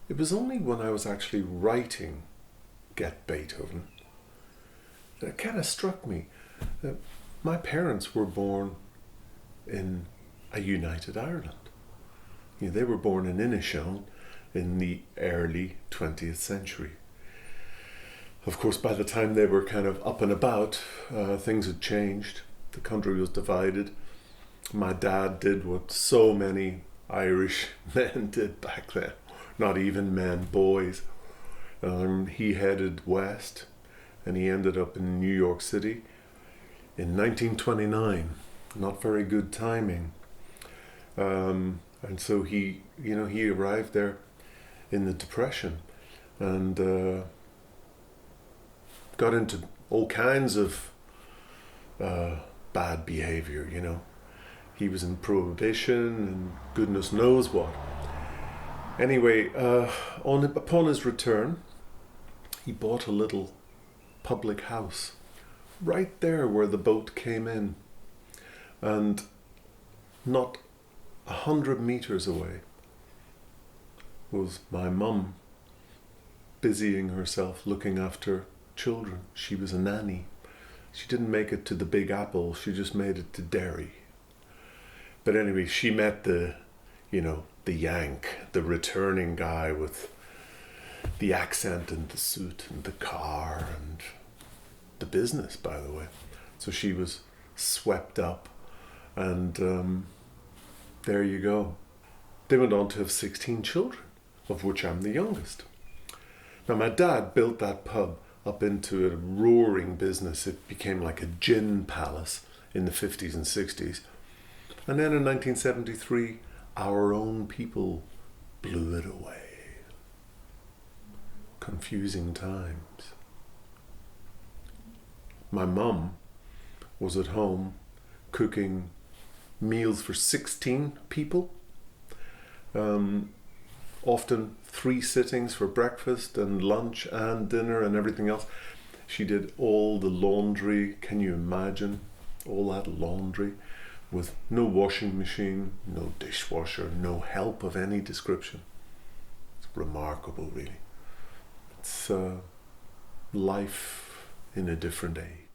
It was only when I was actually writing Get Beethoven that it kind of struck me that my parents were born in a united Ireland. You know, they were born in Inishowen in the early 20th century. Of course, by the time they were kind of up and about, things had changed. The country was divided. My dad did what so many Irish men did back then. Not even men, boys. He headed west and he ended up in New York City in 1929. Not very good timing. And so he arrived there in the Depression and got into all kinds of bad behavior, you know. He was in prohibition and goodness knows what. Anyway, upon his return, he bought a little public house right there where the boat came in. And not 100 meters away was my mum busying herself looking after children. She was a nanny. She didn't make it to the Big Apple, she just made it to Derry. But anyway, she met the Yank, the returning guy with the accent and the suit and the car and the business, by the way. So she was swept up and there you go. They went on to have 16 children, of which I'm the youngest. Now my dad built that pub up into a roaring business. It became like a gin palace in the 50s and 60s. And then in 1973, our own people blew it away. Confusing times. My mum was at home cooking meals for 16 people. Often 3 sittings for breakfast and lunch and dinner and everything else. She did all the laundry. Can you imagine all that laundry with no washing machine, no dishwasher, no help of any description? It's remarkable, really. It's life in a different age.